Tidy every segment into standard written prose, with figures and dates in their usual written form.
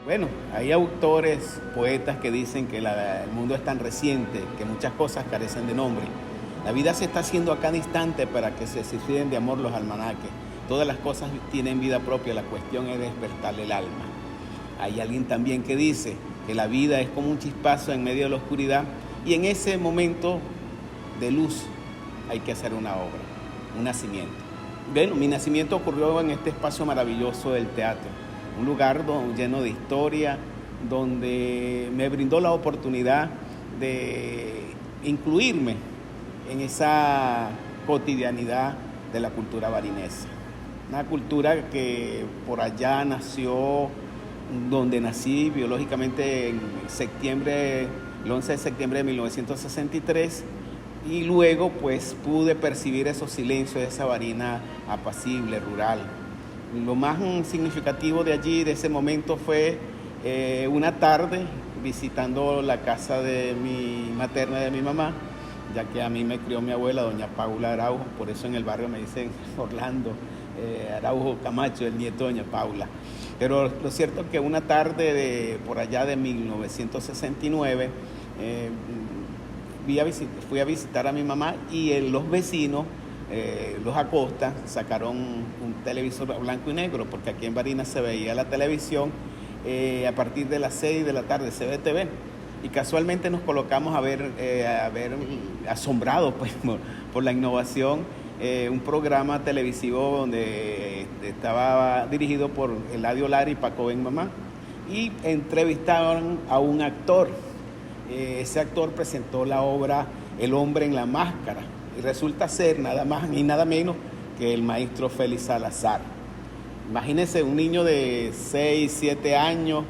Bueno, hay autores, poetas que dicen que el mundo es tan reciente que muchas cosas carecen de nombre. La vida se está haciendo a cada instante para que se suiciden de amor los almanaques. Todas las cosas tienen vida propia, la cuestión es despertarle el alma. Hay alguien también que dice que la vida es como un chispazo en medio de la oscuridad y en ese momento de luz hay que hacer una obra, un nacimiento. Bueno, mi nacimiento ocurrió en este espacio maravilloso del teatro, un lugar lleno de historia, donde me brindó la oportunidad de incluirme en esa cotidianidad de la cultura barinesa. Una cultura que por allá nació, donde nací biológicamente en septiembre, el 11 de septiembre de 1963, y luego pues pude percibir esos silencios de esa Barina apacible, rural. Lo más significativo de allí, de ese momento, fue una tarde visitando la casa de mi materna, de mi mamá, ya que a mí me crió mi abuela, doña Paula Araujo, por eso en el barrio me dicen Orlando Araujo Camacho, el nieto de doña Paula. Pero lo cierto es que una tarde por allá de 1969 fui a visitar a mi mamá y los vecinos, los Acosta, sacaron un televisor blanco y negro, porque aquí en Barinas se veía la televisión a partir de las 6 de la tarde, CBTV. Y casualmente nos colocamos a ver asombrados pues, por la innovación, un programa televisivo donde estaba dirigido por Eladio Lara y Paco Benmamá, y entrevistaron a un actor. Ese actor presentó la obra El hombre en la máscara, y resulta ser nada más ni nada menos que el maestro Félix Salazar. Imagínense, un niño de 6, 7 años,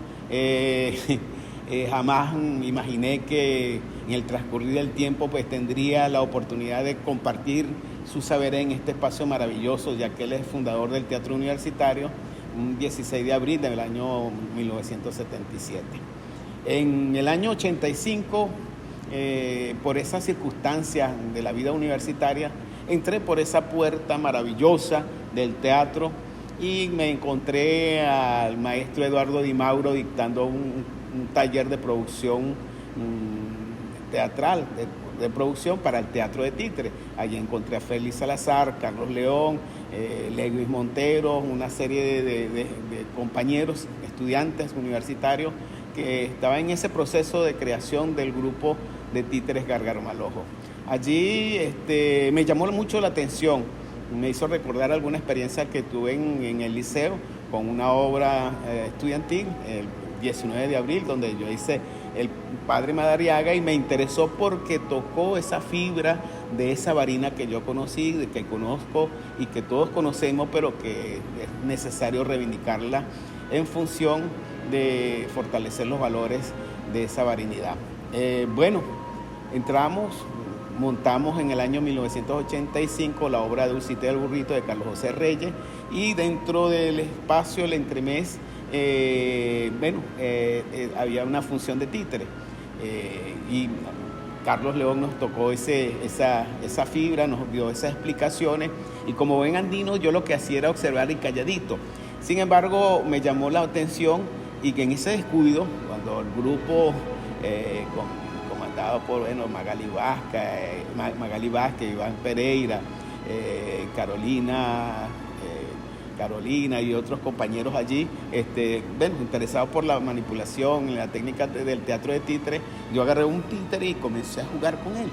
jamás imaginé que en el transcurrir del tiempo pues tendría la oportunidad de compartir su saber en este espacio maravilloso, ya que él es fundador del Teatro Universitario, un 16 de abril del año 1977. En el año 85, por esas circunstancias de la vida universitaria, entré por esa puerta maravillosa del teatro y me encontré al maestro Eduardo Di Mauro dictando un taller de producción teatral, de producción para el teatro de títere. Allí encontré a Félix Salazar, Carlos León, Lewis Montero, una serie de compañeros, estudiantes universitarios que estaban en ese proceso de creación del grupo de títeres Gárgaro Malojo. Allí me llamó mucho la atención, me hizo recordar alguna experiencia que tuve en el liceo con una obra estudiantil, el 19 de abril, donde yo hice El Padre Madariaga, y me interesó porque tocó esa fibra de esa Barina que yo conocí, de que conozco y que todos conocemos, pero que es necesario reivindicarla en función de fortalecer los valores de esa barinidad. Bueno, montamos en el año 1985 la obra Dulcita del Burrito de Carlos José Reyes, y dentro del espacio, el entremés, había una función de títere, y Carlos León nos tocó esa fibra, nos dio esas explicaciones, y como buen andino yo lo que hacía era observar y calladito. Sin embargo, me llamó la atención y que en ese descuido, cuando el grupo comandado por Magali Vázquez, Iván Pereira, Carolina y otros compañeros allí, interesados por la manipulación, la técnica del teatro de títere, yo agarré un títere y comencé a jugar con él.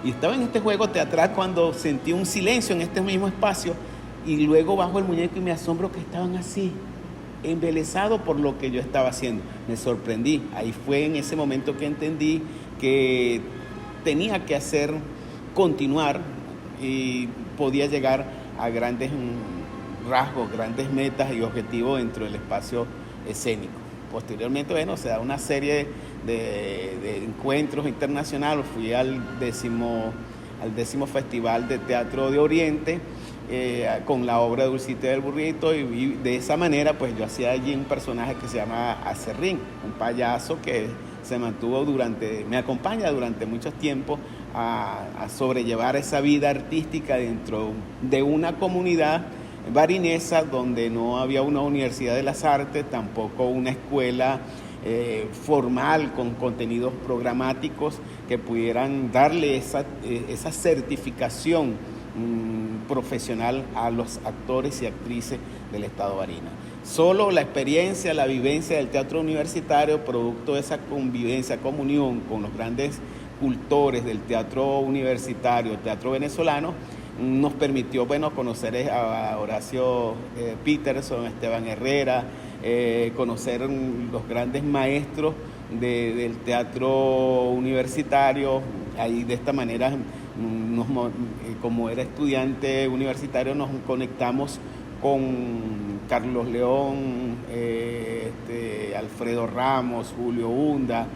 Y estaba en este juego teatral cuando sentí un silencio en este mismo espacio, y luego bajo el muñeco y me asombro que estaban así, embelesados por lo que yo estaba haciendo. Me sorprendí. Ahí fue en ese momento que entendí que tenía que continuar, y podía llegar a grandes rasgos, grandes metas y objetivos dentro del espacio escénico. Posteriormente, se da una serie de encuentros internacionales. Fui al décimo Festival de Teatro de Oriente, con la obra Dulcita del Burrito, y de esa manera pues yo hacía allí un personaje que se llama Acerrín, un payaso que me acompaña durante mucho tiempo a sobrellevar esa vida artística dentro de una comunidad barinesa, donde no había una universidad de las artes, tampoco una escuela formal con contenidos programáticos que pudieran darle esa certificación profesional a los actores y actrices del Estado Barinas. Solo la experiencia, la vivencia del teatro universitario, producto de esa convivencia, comunión con los grandes cultores del teatro universitario, el teatro venezolano, nos permitió, bueno, conocer a Horacio Peterson, Esteban Herrera, conocer los grandes maestros del teatro universitario. Ahí de esta manera, como era estudiante universitario, nos conectamos con Carlos León, Alfredo Ramos, Julio Hunda,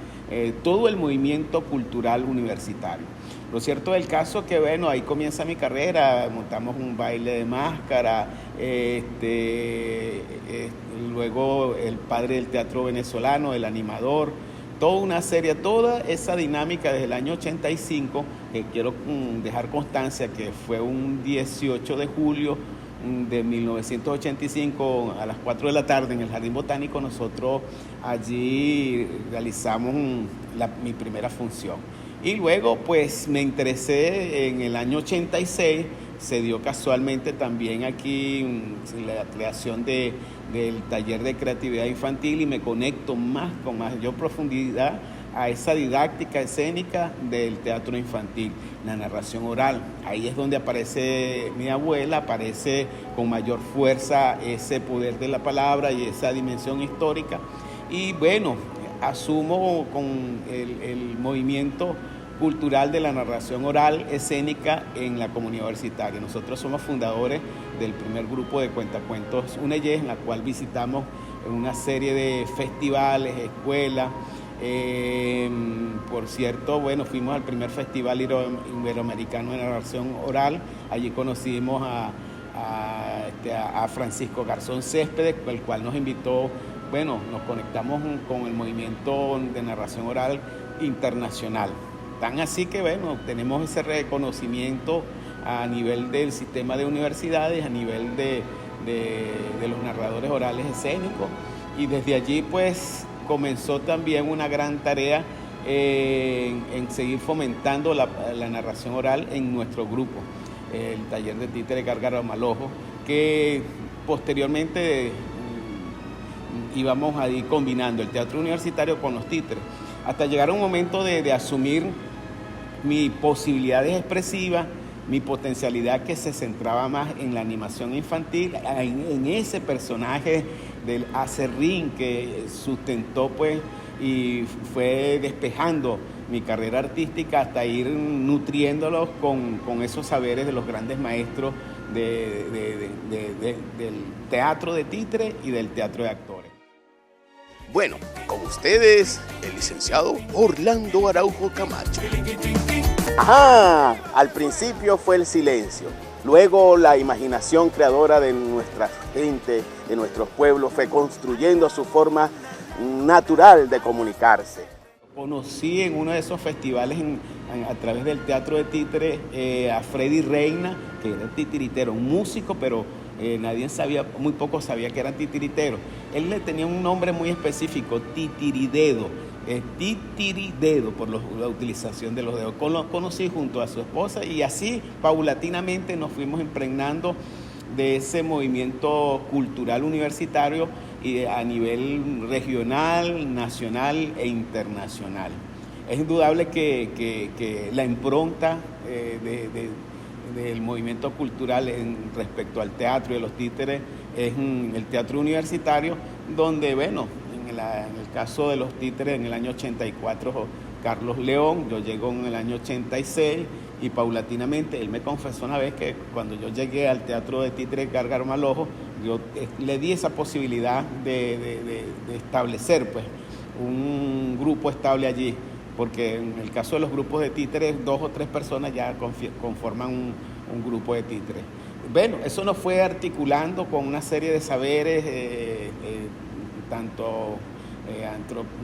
todo el movimiento cultural universitario. Lo cierto del caso es que, bueno, ahí comienza mi carrera, montamos un baile de máscara, luego el padre del teatro venezolano, el animador, toda una serie, toda esa dinámica desde el año 85, que quiero dejar constancia que fue un 18 de julio de 1985 a las 4 de la tarde en el Jardín Botánico. Nosotros allí realizamos mi primera función. Y luego pues me interesé en el año 86, se dio casualmente también aquí la creación del taller de creatividad infantil y me conecto con mayor profundidad a esa didáctica escénica del teatro infantil, la narración oral. Ahí es donde aparece mi abuela, aparece con mayor fuerza ese poder de la palabra y esa dimensión histórica. Y bueno, asumo con el movimiento cultural de la narración oral escénica en la comunidad universitaria. Nosotros somos fundadores del primer grupo de cuentacuentos UNEYES, en la cual visitamos una serie de festivales, escuelas. Por cierto, bueno, fuimos al primer festival iberoamericano de narración oral. Allí conocimos a Francisco Garzón Céspedes, el cual nos invitó. Bueno, nos conectamos con el movimiento de narración oral internacional. Tan así que, bueno, tenemos ese reconocimiento a nivel del sistema de universidades, a nivel de los narradores orales escénicos. Y desde allí, pues, comenzó también una gran tarea en seguir fomentando la narración oral en nuestro grupo, el taller de títere Gárgaro Malojo, que posteriormente íbamos a ir combinando el teatro universitario con los títeres, hasta llegar a un momento de asumir mi posibilidades expresivas, mi potencialidad que se centraba más en la animación infantil, en ese personaje del acerrín que sustentó pues y fue despejando mi carrera artística hasta ir nutriéndolos con esos saberes de los grandes maestros del teatro de títere y del teatro de actores. Bueno, con ustedes, el licenciado Orlando Araujo Camacho. Ajá, al principio fue el silencio, luego la imaginación creadora de nuestra gente, de nuestros pueblos, fue construyendo su forma natural de comunicarse. Conocí en uno de esos festivales a través del teatro de títere a Freddy Reina, que era titiritero, un músico, pero nadie sabía, muy poco sabía que era titiritero. Él le tenía un nombre muy específico, titiridedo. Titiridedo por la utilización de los dedos. Lo conocí junto a su esposa y así paulatinamente nos fuimos impregnando de ese movimiento cultural universitario y a nivel regional, nacional e internacional. Es indudable que la impronta del movimiento cultural respecto al teatro y a los títeres es el teatro universitario, donde, bueno, en el caso de los títeres, en el año 84, Carlos León, yo llego en el año 86 y paulatinamente, él me confesó una vez que cuando yo llegué al teatro de títeres Gárgaro Malojo, yo le di esa posibilidad de establecer pues un grupo estable allí, porque en el caso de los grupos de títeres, 2 o 3 personas ya conforman un grupo de títeres. Bueno, eso nos fue articulando con una serie de saberes, tanto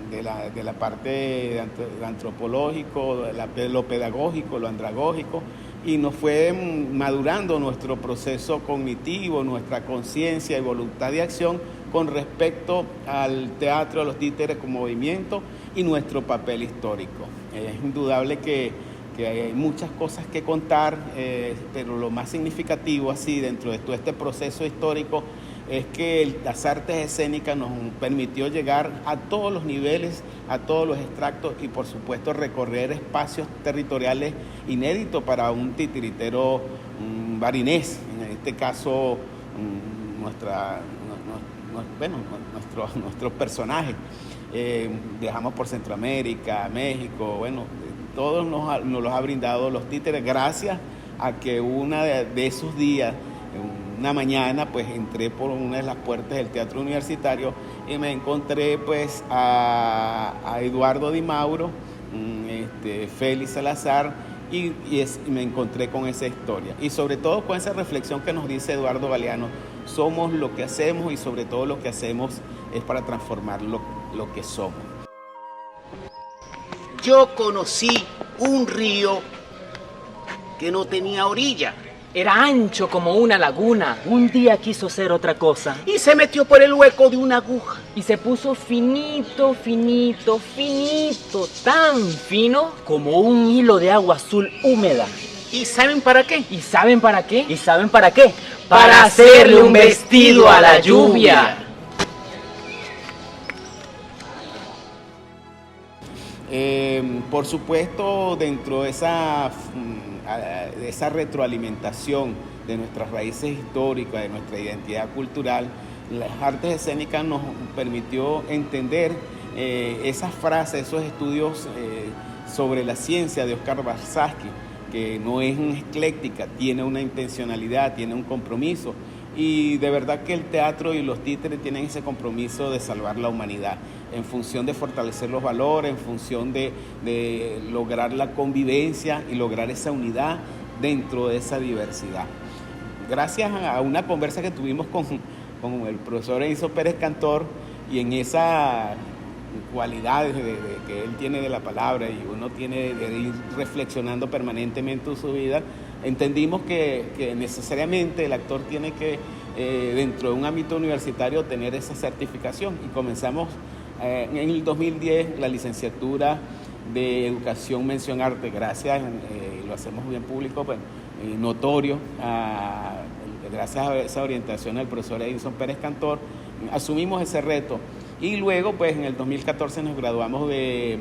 de la parte de antropológico, de lo pedagógico, lo andragógico, y nos fue madurando nuestro proceso cognitivo, nuestra conciencia y voluntad de acción con respecto al teatro, a los títeres como movimiento y nuestro papel histórico. Es indudable que hay muchas cosas que contar, pero lo más significativo así dentro de todo este proceso histórico es que las artes escénicas nos permitió llegar a todos los niveles, a todos los extractos y por supuesto recorrer espacios territoriales inéditos para un titiritero barinés, en este caso nuestro personaje. Viajamos por Centroamérica, México, bueno, todos nos los ha brindado los títeres gracias a que una de esos días, una mañana, pues entré por una de las puertas del Teatro Universitario y me encontré pues a Eduardo Di Mauro, Félix Salazar y me encontré con esa historia y sobre todo con esa reflexión que nos dice Eduardo Galeano: somos lo que hacemos y sobre todo lo que hacemos es para transformar lo que somos. Yo conocí un río que no tenía orilla. Era ancho como una laguna. Un día quiso ser otra cosa. Y se metió por el hueco de una aguja. Y se puso finito, finito, finito, tan fino como un hilo de agua azul húmeda. ¿Y saben para qué? ¿Y saben para qué? ¿Y saben para qué? Para hacerle un vestido a la lluvia. Por supuesto, dentro de esa retroalimentación de nuestras raíces históricas, de nuestra identidad cultural, las artes escénicas nos permitió entender esas frases, esos estudios sobre la ciencia de Oscar Barsky, que no es ecléctica, tiene una intencionalidad, tiene un compromiso. Y de verdad que el teatro y los títeres tienen ese compromiso de salvar la humanidad, en función de fortalecer los valores, en función de lograr la convivencia y lograr esa unidad dentro de esa diversidad. Gracias a una conversa que tuvimos con el profesor Enzo Pérez Cantor, y en esa cualidades que él tiene de la palabra y uno tiene de ir reflexionando permanentemente en su vida, entendimos que necesariamente el actor tiene que, dentro de un ámbito universitario, tener esa certificación. Y comenzamos en el 2010 la licenciatura de Educación Mención Arte, gracias, lo hacemos bien público, pues, notorio, gracias a esa orientación del profesor Edison Pérez Cantor, asumimos ese reto. Y luego, pues en el 2014 nos graduamos de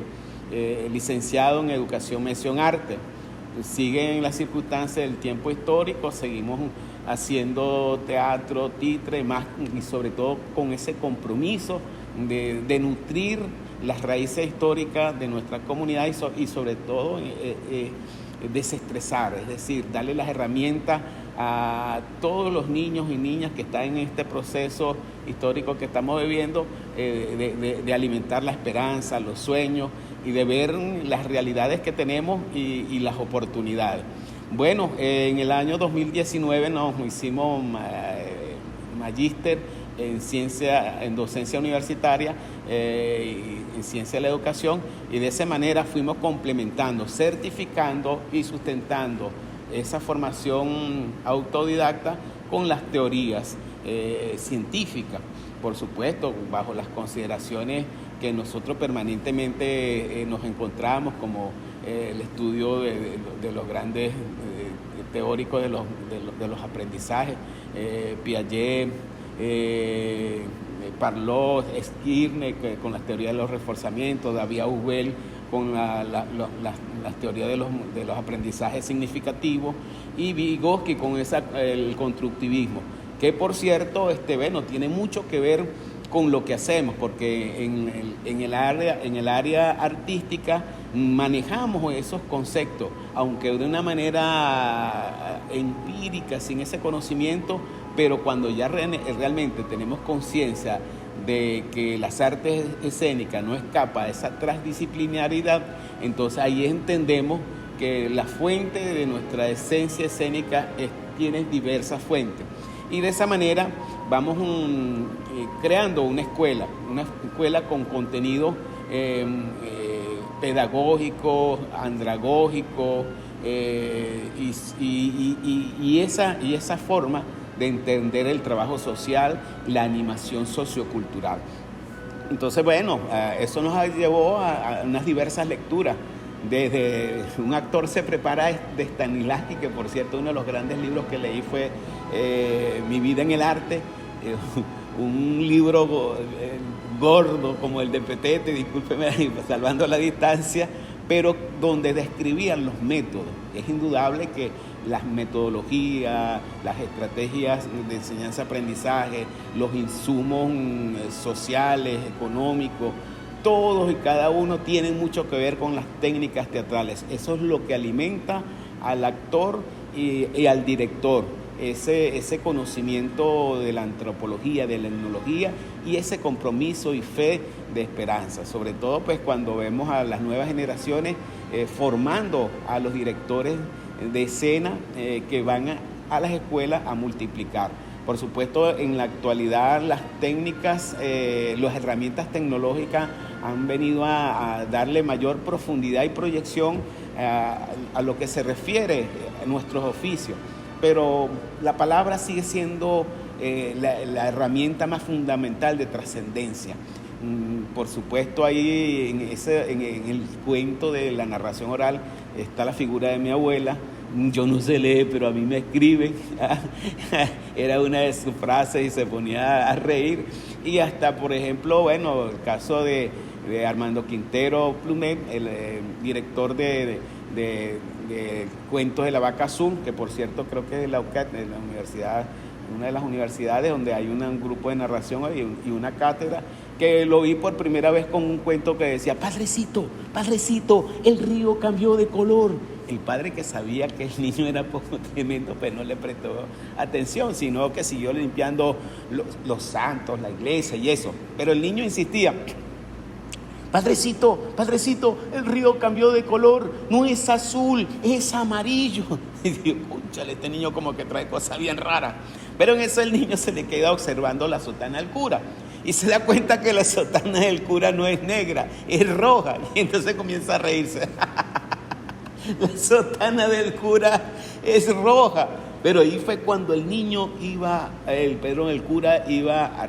licenciado en Educación Mención Arte. Siguen las circunstancias del tiempo histórico, seguimos haciendo teatro, títere, más y sobre todo con ese compromiso de nutrir las raíces históricas de nuestra comunidad y sobre todo desestresar, es decir, darle las herramientas a todos los niños y niñas que están en este proceso histórico que estamos viviendo, de alimentar la esperanza, los sueños y de ver las realidades que tenemos y las oportunidades. Bueno, en el año 2019 nos hicimos magíster en docencia universitaria y en ciencia de la educación, y de esa manera fuimos complementando, certificando y sustentando esa formación autodidacta con las teorías científicas, por supuesto, bajo las consideraciones que nosotros permanentemente nos encontramos, como el estudio de los grandes teóricos de los aprendizajes, Piaget, Parlot, Stirner, con las teorías de los reforzamientos, David Ausubel con las teorías de los aprendizajes significativos, y Vygotsky con el constructivismo, que por cierto tiene mucho que ver con lo que hacemos, porque en el área artística manejamos esos conceptos, aunque de una manera empírica, sin ese conocimiento, pero cuando ya realmente tenemos conciencia de que las artes escénicas no escapa de esa transdisciplinaridad, entonces ahí entendemos que la fuente de nuestra esencia escénica tiene diversas fuentes. Y de esa manera vamos creando una escuela con contenido pedagógico, andragógico, y esa forma de entender el trabajo social, la animación sociocultural. Entonces, bueno, eso nos llevó a unas diversas lecturas. Desde Un actor se prepara de Stanislavski, que por cierto uno de los grandes libros que leí fue Mi vida en el arte, un libro gordo como el de Petete, discúlpeme, salvando la distancia, pero donde describían los métodos. Es indudable que las metodologías, las estrategias de enseñanza-aprendizaje, los insumos sociales, económicos, todos y cada uno tienen mucho que ver con las técnicas teatrales. Eso es lo que alimenta al actor y al director, ese conocimiento de la antropología, de la etnología y ese compromiso y fe de esperanza. Sobre todo pues cuando vemos a las nuevas generaciones formando a los directores de escena que van a las escuelas a multiplicar. Por supuesto, en la actualidad las técnicas, las herramientas tecnológicas han venido a darle mayor profundidad y proyección a lo que se refiere a nuestros oficios. Pero la palabra sigue siendo la herramienta más fundamental de trascendencia. Por supuesto, ahí en el cuento de la narración oral está la figura de mi abuela. Yo no sé leer, pero a mí me escriben. Era una de sus frases y se ponía a reír. Y hasta, por ejemplo, bueno, el caso de Armando Quintero Plumet, el director de Cuentos de la Vaca Azul, que por cierto creo que es de la UCAT, de la universidad, una de las universidades donde hay un grupo de narración y una cátedra, que lo vi por primera vez con un cuento que decía: padrecito, el río cambió de color. El padre, que sabía que el niño era poco tremendo, pues no le prestó atención, sino que siguió limpiando los santos, la iglesia y eso. Pero el niño insistía: padrecito, el río cambió de color, no es azul, es amarillo. Y digo, cónchale, este niño como que trae cosas bien raras. Pero en eso el niño se le queda observando la sotana del cura y se da cuenta que la sotana del cura no es negra, es roja. Y entonces comienza a reírse. La sotana del cura es roja. Pero ahí fue cuando el niño el cura iba a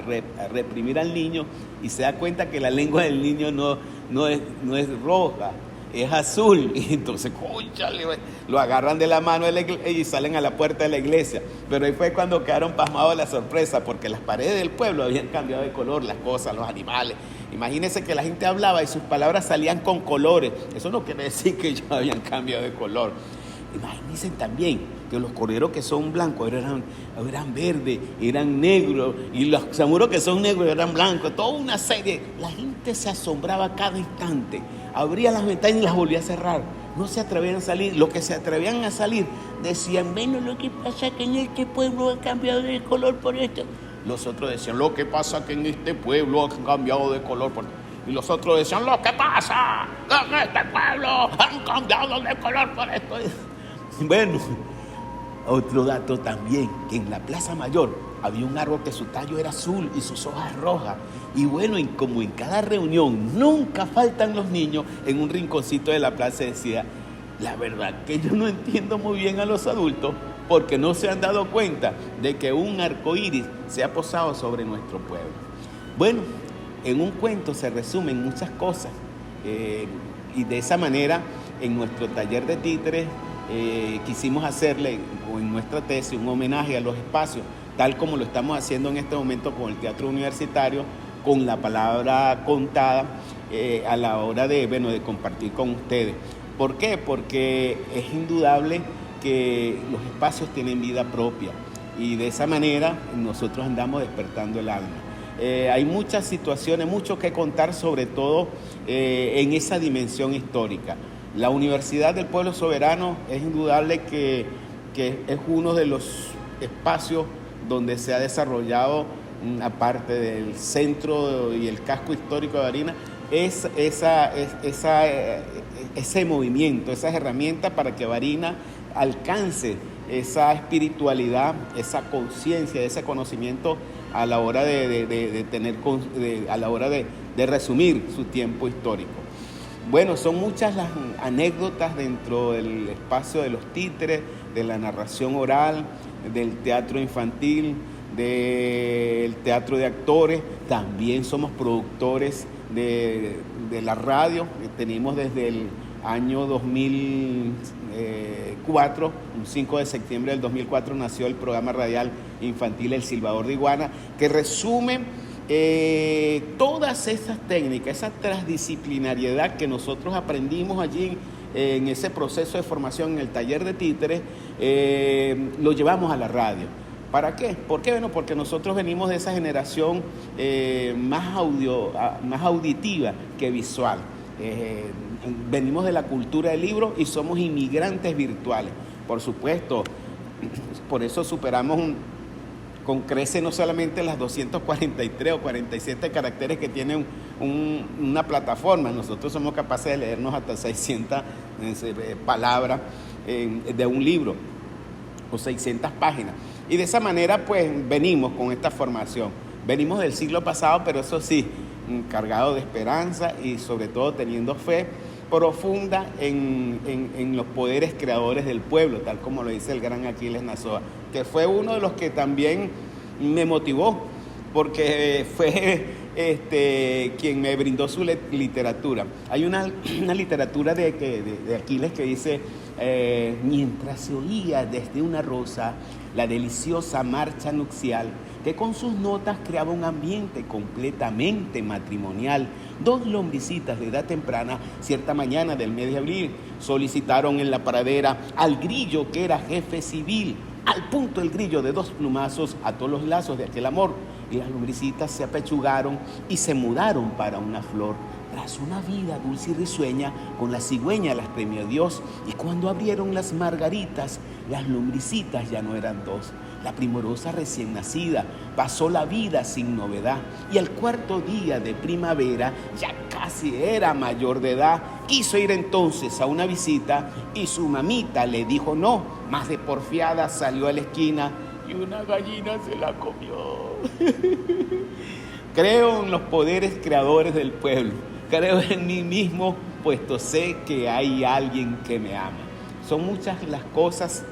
reprimir al niño y se da cuenta que la lengua del niño no es roja, es azul. Y entonces, cónchale, lo agarran de la mano y salen a la puerta de la iglesia. Pero ahí fue cuando quedaron pasmados de la sorpresa, porque las paredes del pueblo habían cambiado de color, las cosas, los animales. Imagínense que la gente hablaba y sus palabras salían con colores. Eso no quiere decir que ellos habían cambiado de color. Imagínense también que los corderos que son blancos eran verdes, eran negros, y los zamuros que son negros eran blancos, toda una serie. La gente se asombraba cada instante, abría las ventanas y las volvía a cerrar, no se atrevían a salir. Los que se atrevían a salir decían: bueno, lo que pasa es que en este pueblo ha cambiado de color por esto. Los otros decían: lo que pasa es que en este pueblo ha cambiado de color por esto. Y los otros decían: lo que pasa en este pueblo han cambiado de color por esto. Bueno, otro dato también, que en la Plaza Mayor había un árbol que su tallo era azul y sus hojas rojas. Y bueno, como en cada reunión nunca faltan los niños, en un rinconcito de la plaza decía: la verdad que yo no entiendo muy bien a los adultos, porque no se han dado cuenta de que un arco iris se ha posado sobre nuestro pueblo. Bueno, en un cuento se resumen muchas cosas, y de esa manera en nuestro taller de títeres quisimos hacerle en nuestra tesis un homenaje a los espacios, tal como lo estamos haciendo en este momento con el teatro universitario, con la palabra contada a la hora de compartir con ustedes. ¿Por qué? Porque es indudable que los espacios tienen vida propia y de esa manera nosotros andamos despertando el alma. Hay muchas situaciones, mucho que contar, sobre todo en esa dimensión histórica. La Universidad del Pueblo Soberano es indudable que es uno de los espacios donde se ha desarrollado, aparte del centro y el casco histórico de Barinas, ese movimiento, esas herramientas para que Barinas alcance esa espiritualidad, esa conciencia, ese conocimiento a la hora a la hora de resumir su tiempo histórico. Bueno, son muchas las anécdotas dentro del espacio de los títeres, de la narración oral, del teatro infantil, del teatro de actores. También somos productores de la radio. Tenemos desde el año 2004, un 5 de septiembre del 2004, nació el programa radial infantil El Silbador de Iguana, que resume todas esas técnicas, esa transdisciplinariedad que nosotros aprendimos allí en ese proceso de formación en el taller de títeres, lo llevamos a la radio. ¿Para qué? ¿Por qué? Bueno, porque nosotros venimos de esa generación más auditiva que visual. Venimos de la cultura del libro y somos inmigrantes virtuales. Por supuesto, por eso superamos con crece no solamente las 243 o 47 caracteres que tiene una plataforma. Nosotros somos capaces de leernos hasta 600 palabras de un libro o 600 páginas. Y de esa manera pues venimos con esta formación. Venimos del siglo pasado, pero eso sí, cargado de esperanza y sobre todo teniendo fe profunda en los poderes creadores del pueblo, tal como lo dice el gran Aquiles Nazoa, que fue uno de los que también me motivó, porque fue quien me brindó su literatura. Hay una literatura de Aquiles que dice, mientras se oía desde una rosa la deliciosa marcha nupcial, que con sus notas creaba un ambiente completamente matrimonial, dos lombricitas de edad temprana, cierta mañana del mes de abril, solicitaron en la pradera al grillo que era jefe civil. Al punto el grillo de dos plumazos ató los lazos de aquel amor, y las lombricitas se apechugaron y se mudaron para una flor. Tras una vida dulce y risueña, con la cigüeña las premió Dios, y cuando abrieron las margaritas, las lombricitas ya no eran dos. La primorosa recién nacida pasó la vida sin novedad, y al cuarto día de primavera, ya casi era mayor de edad, quiso ir entonces a una visita, y su mamita le dijo no, más de porfiada salió a la esquina, y una gallina se la comió. Creo en los poderes creadores del pueblo, creo en mí mismo, puesto sé que hay alguien que me ama. Son muchas las cosas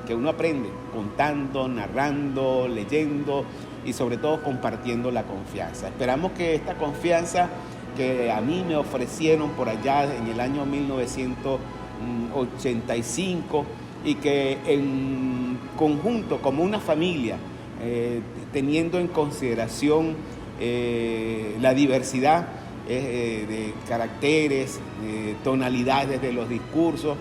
que uno aprende contando, narrando, leyendo y sobre todo compartiendo la confianza. Esperamos que esta confianza que a mí me ofrecieron por allá en el año 1985 y que en conjunto, como una familia, teniendo en consideración la diversidad de caracteres, tonalidades de los discursos,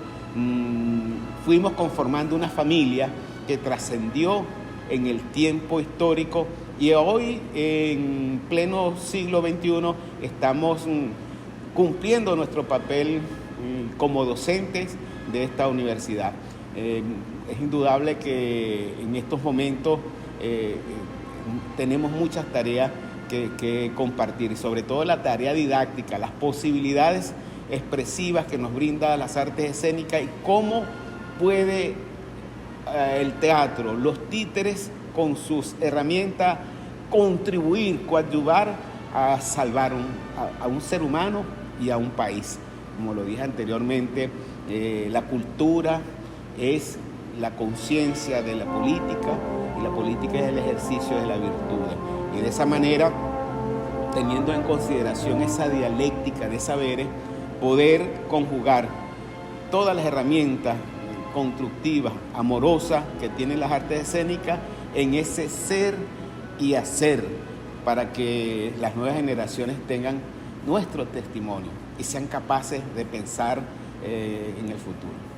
fuimos conformando una familia que trascendió en el tiempo histórico y hoy, en pleno siglo XXI, estamos cumpliendo nuestro papel como docentes de esta universidad. Es indudable que en estos momentos tenemos muchas tareas que compartir y sobre todo la tarea didáctica, las posibilidades expresivas que nos brinda las artes escénicas y cómo puede el teatro, los títeres con sus herramientas contribuir, coadyuvar a salvar a un ser humano y a un país. Como lo dije anteriormente, la cultura es la conciencia de la política y la política es el ejercicio de la virtud. Y de esa manera, teniendo en consideración esa dialéctica de saberes, poder conjugar todas las herramientas constructivas, amorosas que tienen las artes escénicas en ese ser y hacer para que las nuevas generaciones tengan nuestro testimonio y sean capaces de pensar en el futuro.